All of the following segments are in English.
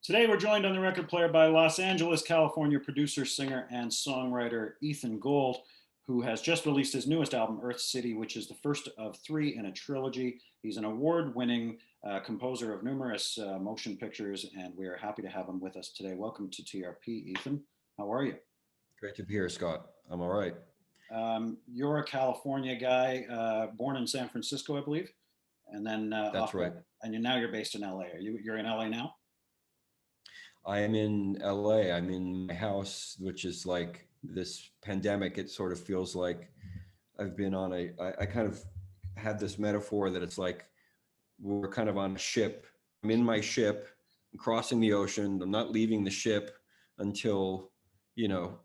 Today we're joined on the record player by Los Angeles, California producer, singer, and songwriter Ethan Gold, who has just released his newest album, Earth City, which is the first of three in a trilogy. He's an award-winning composer of numerous motion pictures, and we are happy to have him with us today. Welcome to TRP, Ethan. How are you? Great to be here, Scott. I'm all right. You're a California guy, born in San Francisco, I believe, and then That's right. And now you're based in LA. You're in LA now? I am in LA. I'm in my house, which is like this pandemic. It sort of feels like I've been on I kind of had this metaphor that it's like we're kind of on a ship. I'm in my ship, I'm crossing the ocean. I'm not leaving the ship until, you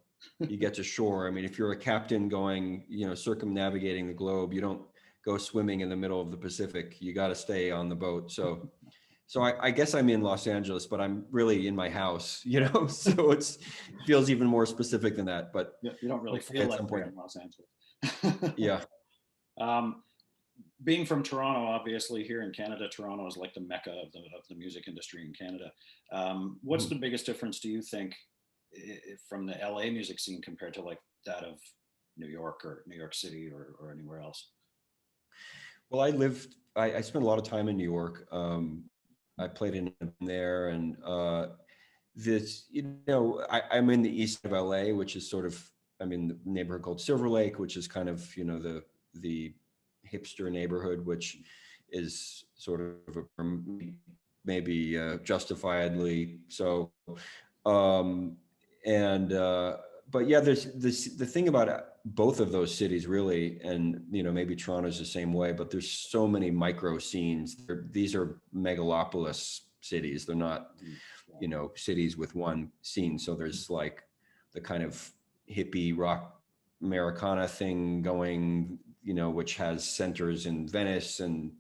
get to shore. I mean, if you're a captain going, circumnavigating the globe, you don't go swimming in the middle of the Pacific. You got to stay on the boat. So I guess I'm in Los Angeles, but I'm really in my house, so it feels even more specific than that. But you don't really feel like you're in Los Angeles. Yeah. Being from Toronto, obviously here in Canada, Toronto is like the mecca of the music industry in Canada. What's the biggest difference, do you think, from the LA music scene compared to like that of New York or New York City or anywhere else? Well, I spent a lot of time in New York. I played in there, and I'm in the east of LA, which is I'm in the neighborhood called Silver Lake, which is kind of, the hipster neighborhood, which is sort of maybe justifiably so. But yeah, there's the thing about both of those cities really, and maybe Toronto's the same way, but there's so many micro scenes. These are megalopolis cities. They're not, cities with one scene. So there's like the kind of hippie rock Americana thing going, which has centers in Venice and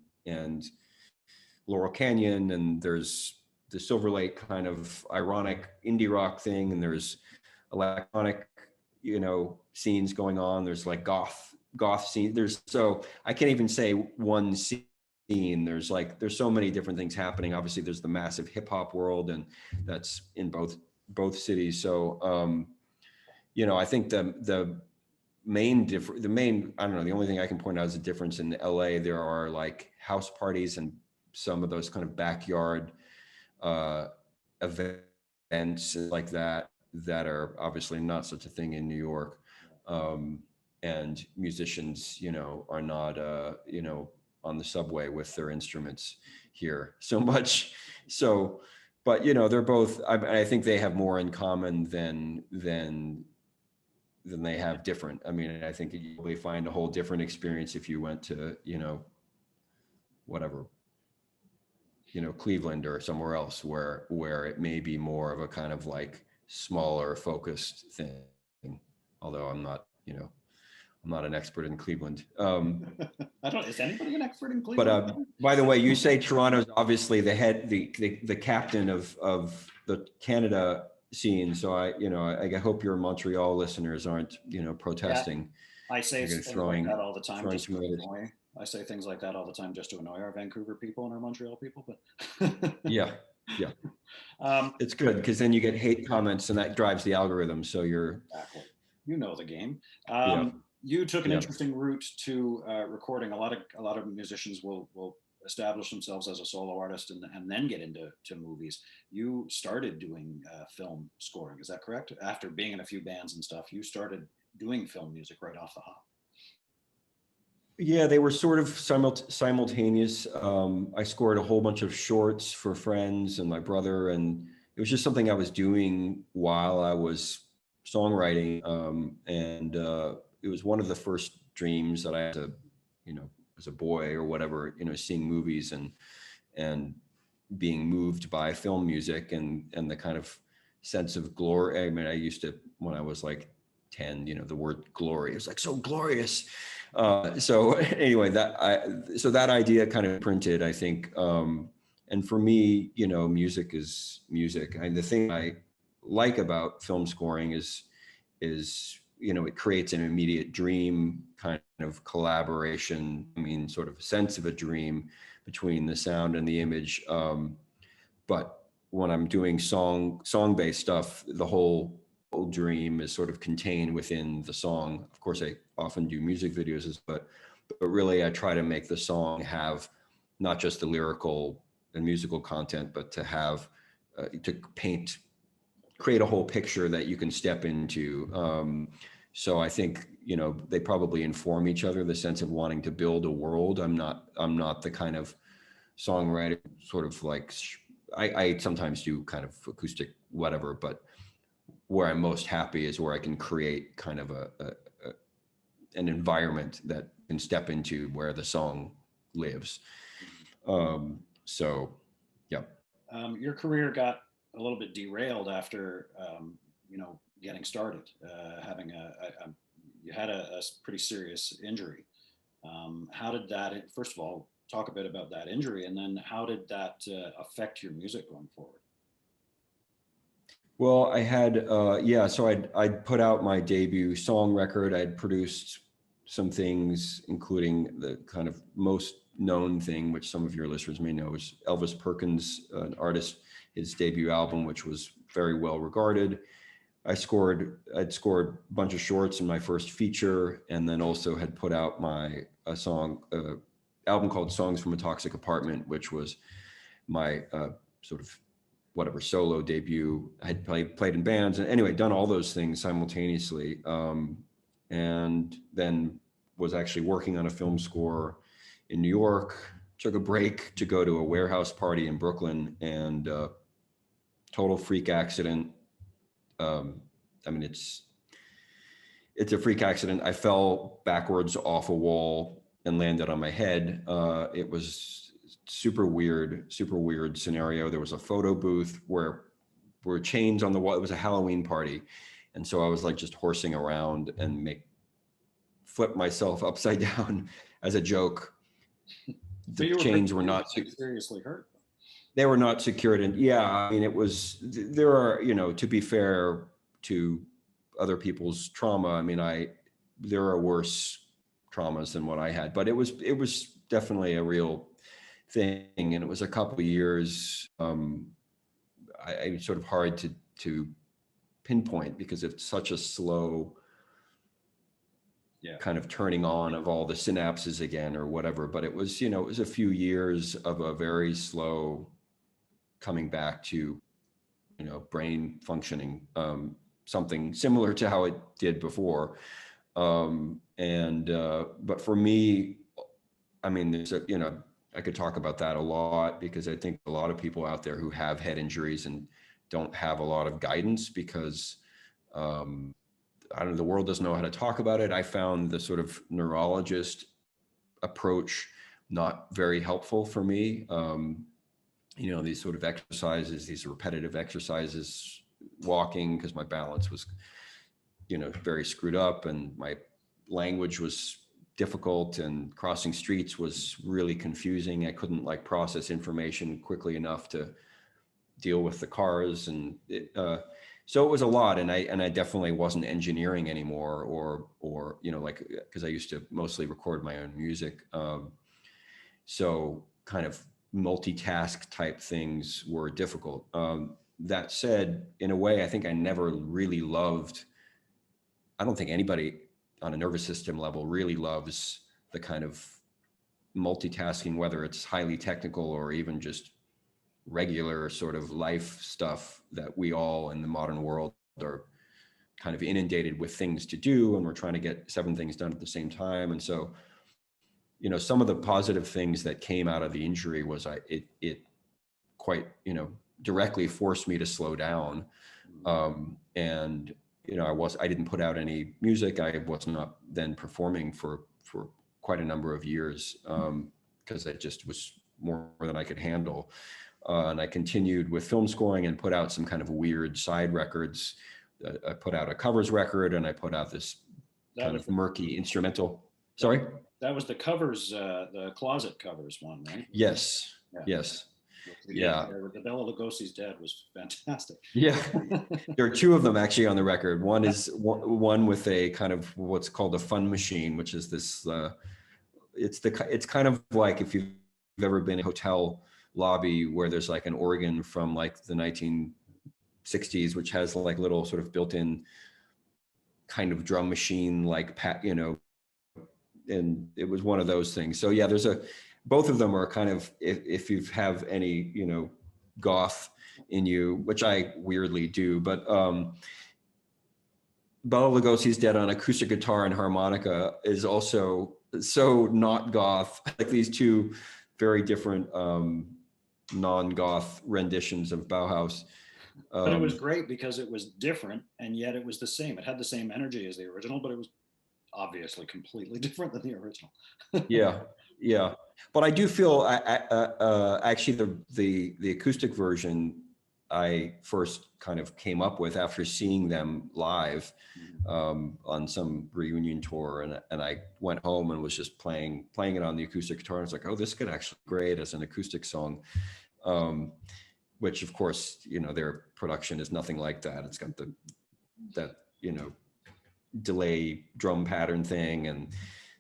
Laurel Canyon, and there's the Silver Lake kind of ironic indie rock thing, and there's electronic, scenes going on. There's like goth scene. So I can't even say one scene. There's so many different things happening. Obviously there's the massive hip hop world, and that's in both cities. So, I think the only thing I can point out is a difference in LA. There are like house parties and some of those kind of backyard events like that are obviously not such a thing in New York. And musicians, are not, on the subway with their instruments here so much. So, but, they're both, I think they have more in common than they have different. I mean, I think you probably find a whole different experience if you went to, whatever, Cleveland or somewhere else where it may be more of a kind of like smaller focused thing. Although I'm not an expert in Cleveland. Is anybody an expert in Cleveland? But by the way, you say Toronto's obviously the captain of the Canada scene. So I hope your Montreal listeners aren't, protesting. Yeah. I say things like that all the time. I say things like that all the time just to annoy our Vancouver people and our Montreal people. But yeah. It's good because then you get hate comments and that drives the algorithm. So exactly. The game. You took an interesting route to recording. A lot of musicians will establish themselves as a solo artist and then get into movies. You started doing film scoring, is that correct? After being in a few bands and stuff, you started doing film music right off the hop. Yeah, they were sort of simultaneous. I scored a whole bunch of shorts for friends and my brother, and it was just something I was doing while I was songwriting. And it was one of the first dreams that I had to, as a boy or whatever, seeing movies and being moved by film music and the kind of sense of glory. I mean, I used to, when I was like 10, the word glory, it was like so glorious. So anyway, that idea kind of printed, I think. And for me, music is music. And the thing I like about film scoring is it creates an immediate dream kind of collaboration. I mean, sort of a sense of a dream between the sound and the image. But when I'm doing song-based stuff, the whole dream is sort of contained within the song. Of course, I often do music videos, but really I try to make the song have not just the lyrical and musical content, but to have to create a whole picture that you can step into. So I think, you know, they probably inform each other, the sense of wanting to build a world. I'm not the kind of songwriter sort of like, I sometimes do kind of acoustic whatever, but where I'm most happy is where I can create kind of an environment that can step into where the song lives. So, yeah. Your career got a little bit derailed after, you know, getting started, having you had a pretty serious injury. How did that, first of all, talk a bit about that injury, and then how did that affect your music going forward? Well, I had, so I'd put out my debut song record. I'd produced some things, including the kind of most known thing, which some of your listeners may know, is Elvis Perkins, an artist, his debut album, which was very well regarded. I'd scored a bunch of shorts in my first feature, and then also had put out a album called Songs from a Toxic Apartment, which was my sort of whatever solo debut. I had played in bands, and anyway, done all those things simultaneously. And then was actually working on a film score in New York, took a break to go to a warehouse party in Brooklyn, and total freak accident. I mean, it's a freak accident. I fell backwards off a wall and landed on my head. It was super weird scenario. There was a photo booth where were chains on the wall. It was a Halloween party. And so I was like just horsing around and flip myself upside down as a joke. The chains were not seriously hurt. They were not secured. And yeah, I mean, there are, you know, to be fair to other people's trauma, I mean, there are worse traumas than what I had, but it was definitely a real thing. And it was a couple of years, I sort of hard to pinpoint because it's such a slow kind of turning on of all the synapses again or whatever. But it was, you know, it was a few years of a very slow coming back to, you know, brain functioning, something similar to how it did before. But for me, I mean, you know, I could talk about that a lot because I think a lot of people out there who have head injuries and don't have a lot of guidance because, I don't know, the world doesn't know how to talk about it. I found the sort of neurologist approach not very helpful for me. You know, these sort of exercises, these repetitive exercises, walking, because my balance was, you know, very screwed up and my language was difficult and crossing streets was really confusing. I couldn't like process information quickly enough to deal with the cars. And so it was a lot. And I definitely wasn't engineering anymore or, you know, like, because I used to mostly record my own music. So kind of multitask type things were difficult. That said, in a way, I think I never really loved, I don't think anybody on a nervous system level really loves the kind of multitasking, whether it's highly technical or even just regular sort of life stuff that we all in the modern world are kind of inundated with things to do. And we're trying to get 7 things done at the same time. And so, you know, some of the positive things that came out of the injury was it quite, you know, directly forced me to slow down. And, you know, I didn't put out any music. I was not then performing for quite a number of years because it just was more than I could handle. And I continued with film scoring and put out some kind of weird side records. I put out a covers record and I put out this kind of murky instrumental. Sorry? That was the covers, the closet covers one, right? Yes. Yeah. Yes. Yeah. The Bela Lugosi's Dead was fantastic. Yeah. There are 2 of them actually on the record. One is one with a kind of what's called a fun machine, which is this, it's kind of like if you've ever been in a hotel lobby where there's like an organ from like the 1960s, which has like little sort of built-in kind of drum machine, like you know, and it was one of those things. So yeah, both of them are kind of, if you have any, you know, goth in you, which I weirdly do, but Bela Lugosi's Dead on acoustic guitar and harmonica is also so not goth, like these two very different non-goth renditions of Bauhaus. But it was great because it was different, and yet it was the same. It had the same energy as the original, but it was obviously completely different than the original. Yeah, yeah. But I do feel actually the acoustic version I first kind of came up with after seeing them live on some reunion tour, and I went home and was just playing it on the acoustic guitar. I was like, oh, this could actually be great as an acoustic song. Which of course, you know, their production is nothing like that. It's got that, you know, delay drum pattern thing and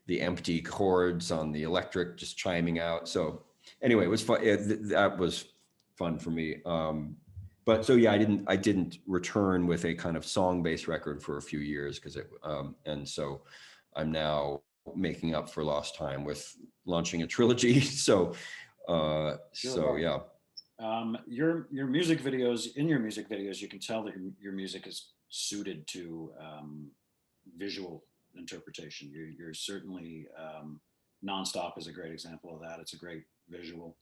the empty chords on the electric just chiming out. So anyway, it was fun. That was fun for me. But so yeah, I didn't return with a kind of song-based record for a few years because and so I'm now making up for lost time with launching a trilogy. So so yeah. Your music videos, in your music videos, you can tell that your music is suited to visual interpretation. You're certainly Nonstop is a great example of that. It's a great visual.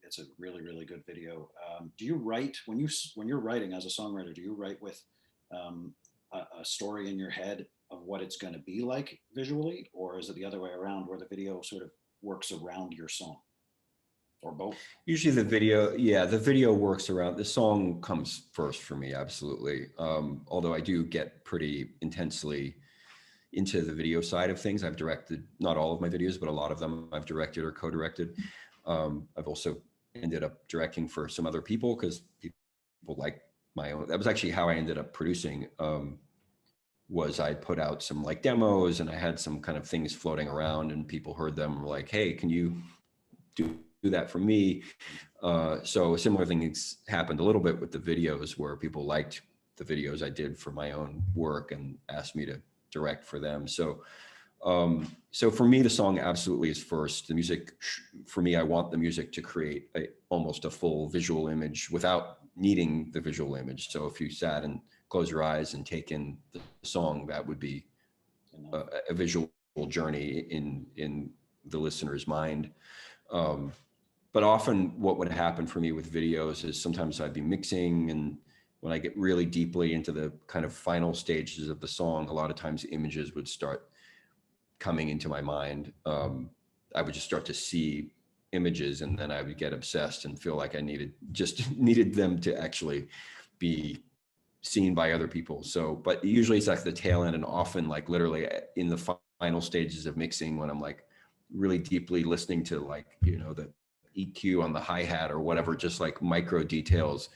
It's a really, really good video. Do you write when you're writing as a songwriter? Do you write with a story in your head of what it's going to be like visually, or is it the other way around, where the video sort of works around your song, or both? Usually the video works around, the song comes first for me, absolutely. Although I do get pretty intensely into the video side of things. I've directed, not all of my videos, but a lot of them I've directed or co-directed. I've also ended up directing for some other people because people like my own. That was actually how I ended up producing. Was I put out some like demos and I had some kind of things floating around and people heard them and were like, hey, can you do that for me? So similar things happened a little bit with the videos where people liked the videos I did for my own work and asked me to direct for them. So so for me, the song absolutely is first. The music, for me, I want the music to create almost a full visual image without needing the visual image. So if you sat and close your eyes and take in the song, that would be a visual journey in the listener's mind. But often what would happen for me with videos is sometimes I'd be mixing, and when I get really deeply into the kind of final stages of the song, a lot of times images would start coming into my mind. I would just start to see images and then I would get obsessed and feel like I needed them to actually be seen by other people. So, but usually it's like the tail end, and often like literally in the final stages of mixing when I'm like really deeply listening to, like, you know, the EQ on the hi-hat or whatever, just like micro details.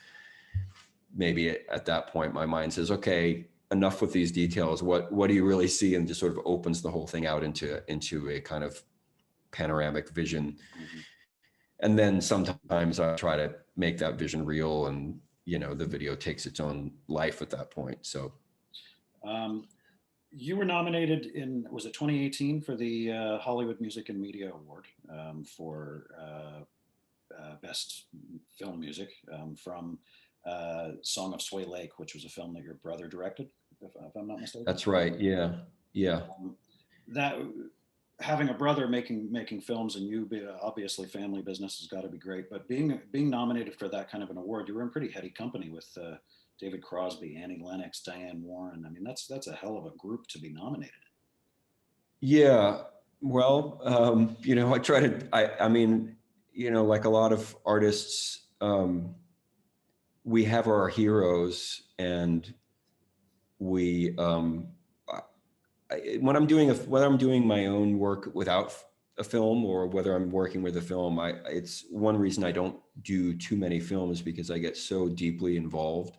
Maybe at that point my mind says, okay, enough with these details. What do you really see? And just sort of opens the whole thing out into a kind of panoramic vision. Mm-hmm. And then sometimes I try to make that vision real, and, you know, the video takes its own life at that point. So you were nominated in, was it 2018, for the Hollywood Music and Media Award for Best Film Music from Song of Sway Lake, which was a film that your brother directed, if I'm not mistaken. that's right. Yeah. Yeah. That having a brother making films, and you be obviously family business, has got to be great. But being nominated for that kind of an award, you were in pretty heady company with David Crosby, Annie Lennox, Diane Warren. I mean, that's a hell of a group to be nominated. Yeah. Well, you know, I mean, you know, like a lot of artists, we have our heroes, and we, when I'm doing whether I'm doing my own work without a film or whether I'm working with a film, it's one reason I don't do too many films, because I get so deeply involved.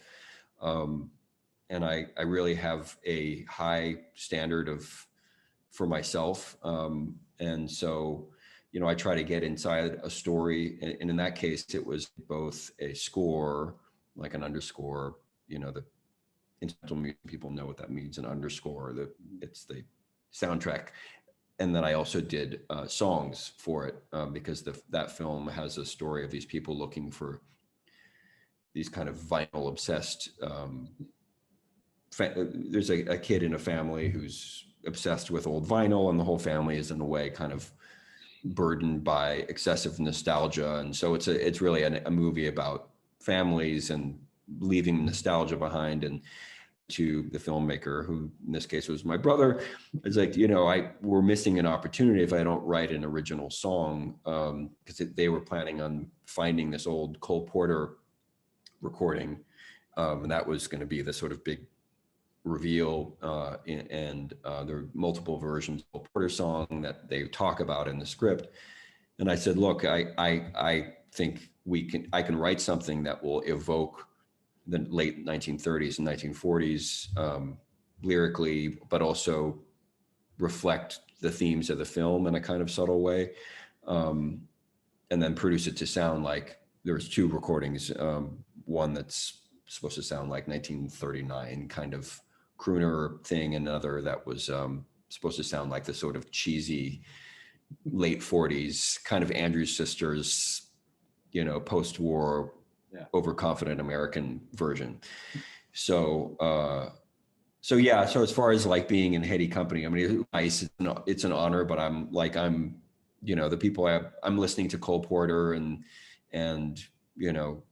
And I really have a high standard for myself. And so you know, I try to get inside a story. And in that case, it was both a score, like an underscore, you know, the incidental music, people know what that means, an underscore, it's the soundtrack. And then I also did songs for it because that film has a story of these people looking for these kind of vinyl obsessed. There's a kid in a family who's obsessed with old vinyl, and the whole family is in a way kind of burdened by excessive nostalgia. And so it's really a movie about families and leaving nostalgia behind. And to the filmmaker, who in this case was my brother, it's like, you know, we're missing an opportunity if I don't write an original song, because they were planning on finding this old Cole Porter recording, and that was going to be the sort of big reveal. And there are multiple versions of the Porter song that they talk about in the script. And I said, look, I think I can write something that will evoke the late 1930s and 1940s lyrically, but also reflect the themes of the film in a kind of subtle way, and then produce it to sound like there's two recordings, one that's supposed to sound like 1939 kind of crooner thing, and another that was supposed to sound like the sort of cheesy late 40s kind of Andrews Sisters, you know, post-war overconfident American version. So yeah, so as far as like being in heady company, I mean, it's an honor, but I'm you know, the people I'm listening to Cole Porter and you know,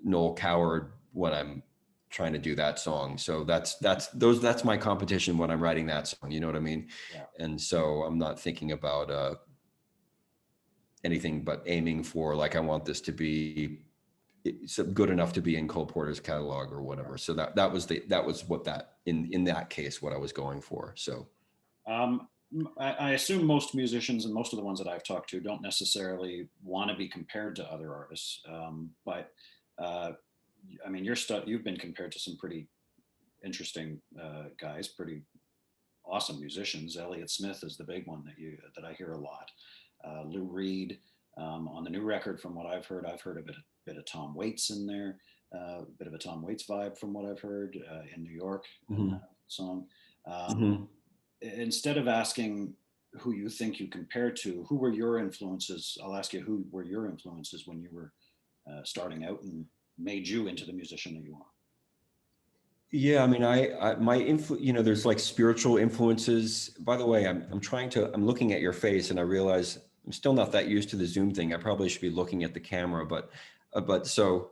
Noel Coward when I'm trying to do that song. So that's my competition when I'm writing that song, you know what I mean? Yeah. And so I'm not thinking about anything but aiming for, like, I want this to be it's good enough to be in Cole Porter's catalog or whatever. So that was what that in that case what I was going for. So I assume most musicians and most of the ones that I've talked to don't necessarily want to be compared to other artists, but I mean, you've been compared to some pretty interesting guys, pretty awesome musicians. Elliott Smith is the big one that I hear a lot. Lou Reed. On the new record, from what I've heard a bit of Tom Waits in there, a bit of a Tom Waits vibe from what I've heard in New York song. Instead of asking who you think you compare to, who were your influences? I'll ask you, who were your influences when you were starting out and made you into the musician that you are? Yeah, I mean, you know, there's like spiritual influences. By the way, I'm looking at your face and I realize I'm still not that used to the Zoom thing. I probably should be looking at the camera, but so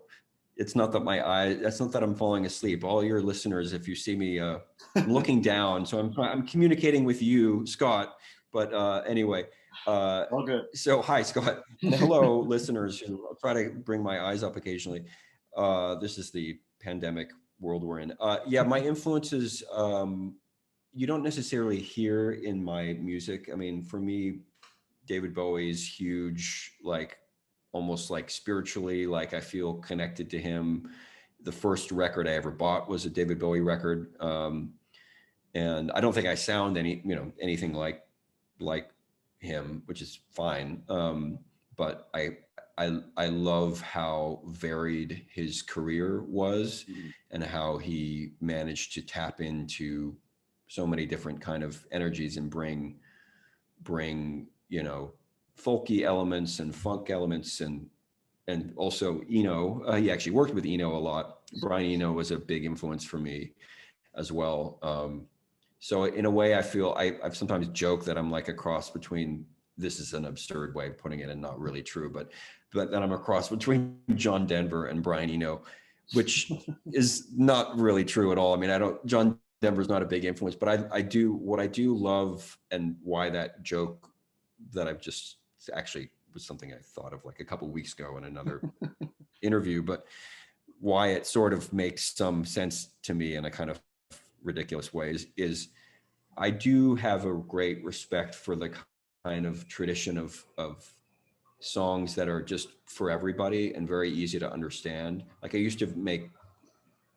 it's not that that's not that I'm falling asleep. All your listeners, if you see me, I'm looking down, so I'm communicating with you, Scott. But anyway, All good. So hi, Scott, and hello, listeners. I'll try to bring my eyes up occasionally. This is the pandemic world we're in. Yeah, my influences, you don't necessarily hear in my music. I mean, for me, David Bowie's huge, like almost like spiritually, like I feel connected to him. The first record I ever bought was a David Bowie record. And I don't think I sound anything like him, which is fine. But I love how varied his career was, and how he managed to tap into so many different kind of energies and bring you know, folky elements and funk elements, and also Eno. He actually worked with Eno a lot. Brian Eno was a big influence for me as well. So in a way, I feel I've sometimes joked that I'm like a cross between, this is an absurd way of putting it and not really true, but that I'm a cross between John Denver and Brian Eno, which is not really true at all. I mean, John Denver's not a big influence, but what I do love, and why that joke that I've just actually was something I thought of like a couple of weeks ago in another interview, but why it sort of makes some sense to me in a kind of ridiculous ways is I do have a great respect for the kind of tradition of songs that are just for everybody and very easy to understand. Like I used to make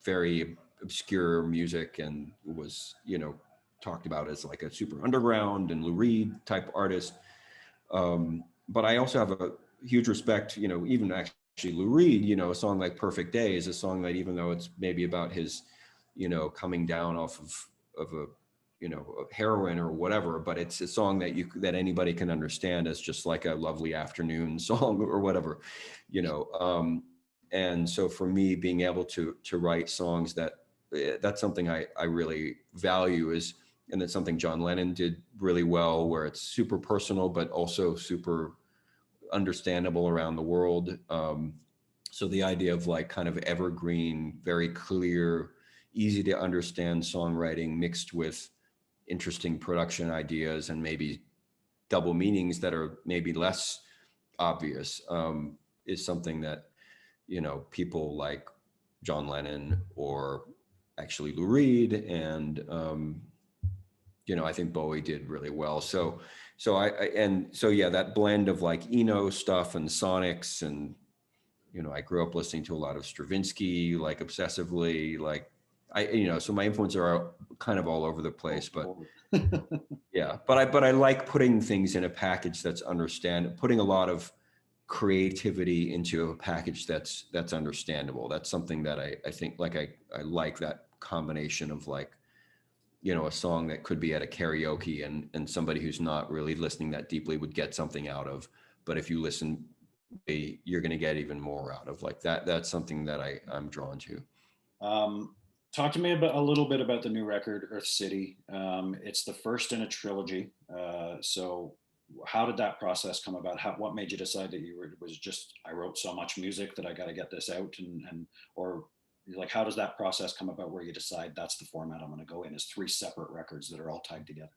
very obscure music and was, you know, talked about as like a super underground and Lou Reed type artist. but I also have a huge respect, even actually Lou Reed, a song like Perfect Day is a song that, even though it's maybe about his, coming down off of a, of heroin or whatever, but it's a song that anybody can understand as just like a lovely afternoon song or whatever, and so for me, being able to write songs that's something I really value and it's something John Lennon did really well, where it's super personal, but also super understandable around the world. So the idea of like kind of evergreen, very clear, easy to understand songwriting mixed with interesting production ideas and maybe double meanings that are maybe less obvious, is something that, people like John Lennon or actually Lou Reed and, I think Bowie did really well. So that blend of like Eno stuff and sonics and, I grew up listening to a lot of Stravinsky, like obsessively, like so my influences are kind of all over the place, but yeah, but I like putting things in a package putting a lot of creativity into a package that's understandable. That's something that I think like I like that combination of like, a song that could be at a karaoke and somebody who's not really listening that deeply would get something out of, but if you listen, you're going to get even more out of like that. That's something that I'm drawn to. Talk to me about a little bit about the new record, Earth City. It's the first in a trilogy. So how did that process come about? What made you decide that was just, I wrote so much music that I got to get this out, or like, how does that process come about where you decide that's the format I'm going to go in, as three separate records that are all tied together?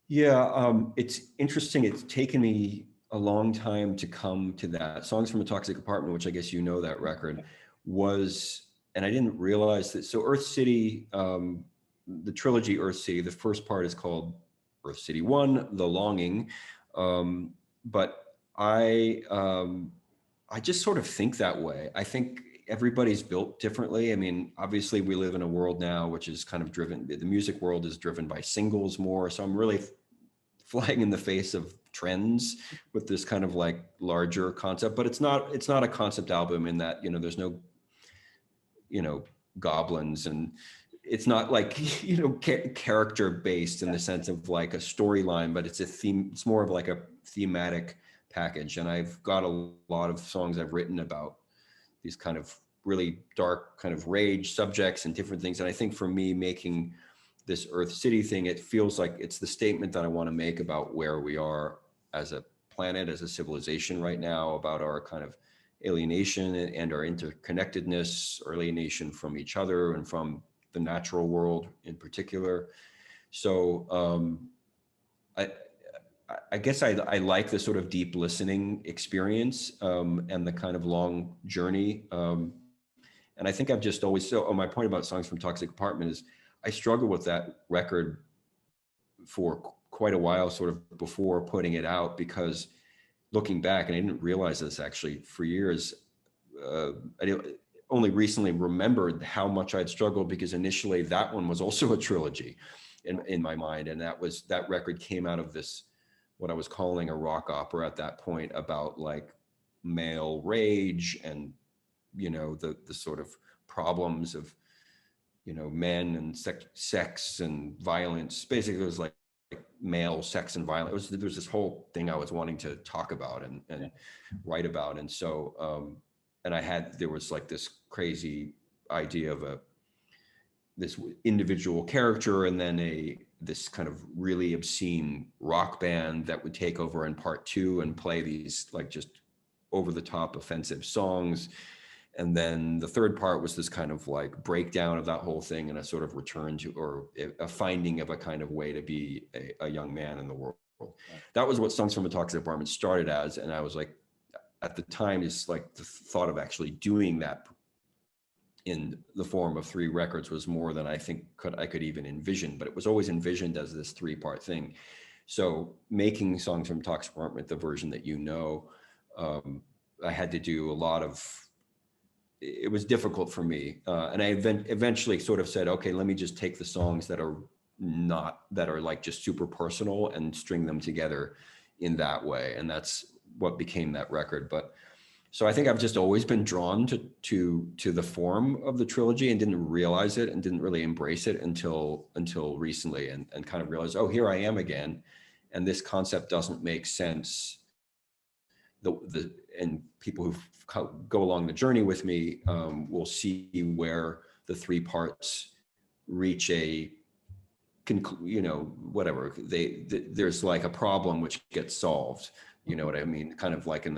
Yeah, it's interesting. It's taken me a long time to come to that. Songs from a Toxic Apartment, which I guess that record was, and I didn't realize that. So Earth City, the trilogy Earth City, the first part is called Earth City 1, The Longing. But I just sort of think that way. I think everybody's built differently. I mean, obviously we live in a world now which is kind of the music world is driven by singles more. So I'm really flying in the face of trends with this kind of like larger concept, but it's not a concept album in that, there's no, goblins, and it's not like, character based in the sense of like a storyline, but it's a theme. It's more of like a thematic package. And I've got a lot of songs I've written about these kind of really dark kind of rage subjects and different things. And I think for me, making this Earth City thing, it feels like it's the statement that I want to make about where we are as a planet, as a civilization right now, about our kind of alienation and our interconnectedness, our alienation from each other and from the natural world in particular. So I guess I like the sort of deep listening experience, and the kind of long journey. And I think I've just always, my point about Songs from Toxic Apartment is I struggled with that record for quite a while, sort of before putting it out, because looking back, and I didn't realize this actually for years, I only recently remembered how much I'd struggled, because initially that one was also a trilogy in my mind. And that record came out of this, what I was calling a rock opera at that point, about like male rage and, the sort of problems of, men and sex and violence. Basically, it was like male sex and violence. There was this whole thing I was wanting to talk about and write about. And so, and there was like this crazy idea of this individual character, and then this kind of really obscene rock band that would take over in part 2 and play these like just over the top offensive songs. And then the third part was this kind of like breakdown of that whole thing and a sort of return to, or a finding of a kind of way to be a young man in the world. That was what Songs from a Toxic Apartment started as. And I was like, at the time, it's like the thought of actually doing that in the form of 3 records was more than I think I could even envision, but it was always envisioned as this 3-part thing. So making Songs from Toxic Apartment, the version that I had to do a lot of, it was difficult for me. And I eventually sort of said, okay, let me just take the songs that are like just super personal and string them together in that way. And that's what became that record. But so I think I've just always been drawn to the form of the trilogy and didn't realize it and didn't really embrace it until recently, and kind of realized, oh, here I am again. And this concept doesn't make sense. And people who go along the journey with me will see where the three parts reach a, whatever, there's like a problem which gets solved. You know what I mean? Kind of like in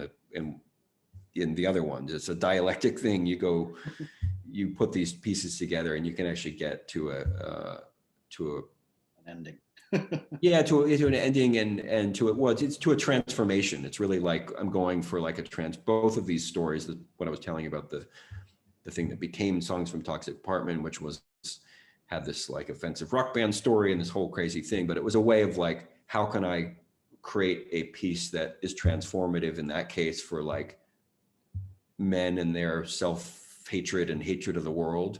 the other one, it's a dialectic thing. You put these pieces together and you can actually get to an ending. Yeah, to an ending, and to it. Well, it's to a transformation. It's really like I'm going for like both of these stories, that what I was telling you about, the thing that became Songs from Toxic Apartment, which had this like offensive rock band story and this whole crazy thing, but it was a way of like, how can I create a piece that is transformative in that case for like men and their self-hatred and hatred of the world.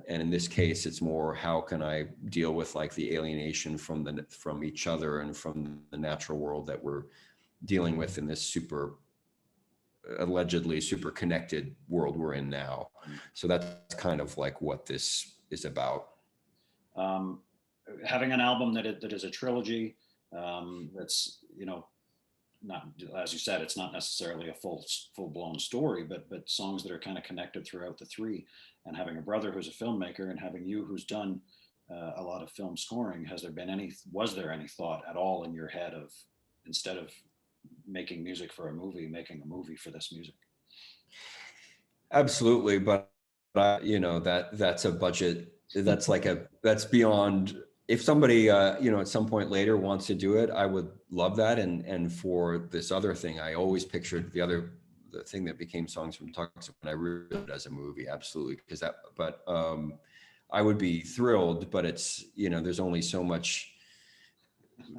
And in this case, it's more, how can I deal with like the alienation from each other and from the natural world that we're dealing with in this allegedly super connected world we're in now. So that's kind of like what this is about. Having an album that is a trilogy, that's, not, as you said, it's not necessarily a full-blown story, but songs that are kind of connected throughout the three. And having a brother who's a filmmaker, and having you who's done a lot of film scoring, was there any thought at all in your head of, instead of making music for a movie, making a movie for this music? Absolutely, but that's a budget. That's beyond. If somebody at some point later wants to do it, I would love that. And for this other thing, I always pictured the thing that became Songs from Toxic, and I wrote it as a movie, absolutely, but I would be thrilled, but it's, there's only so much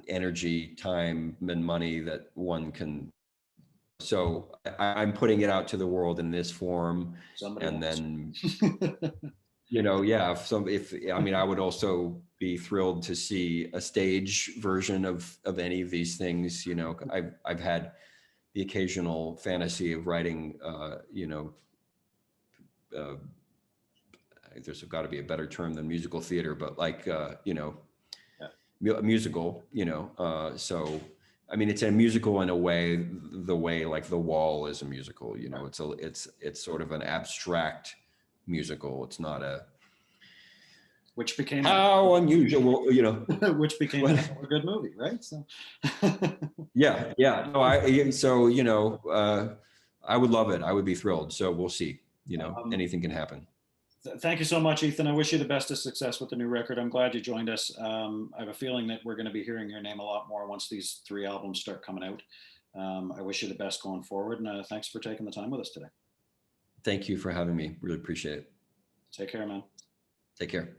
energy, time, and money that one can. So I'm putting it out to the world in this form. Then yeah. I would also be thrilled to see a stage version of any of these things. I've had the occasional fantasy of writing, there's got to be a better term than musical theater, but like, a musical, so, it's a musical in a way, the way like The Wall is a musical, it's sort of an abstract musical. It's not which became how unusual, which became a good movie, right? So yeah. No, I would love it. I would be thrilled. So we'll see. Anything can happen. Thank you so much, Ethan. I wish you the best of success with the new record. I'm glad you joined us. I have a feeling that we're going to be hearing your name a lot more once these 3 albums start coming out. I wish you the best going forward, and thanks for taking the time with us today. Thank you for having me. Really appreciate it. Take care, man. Take care.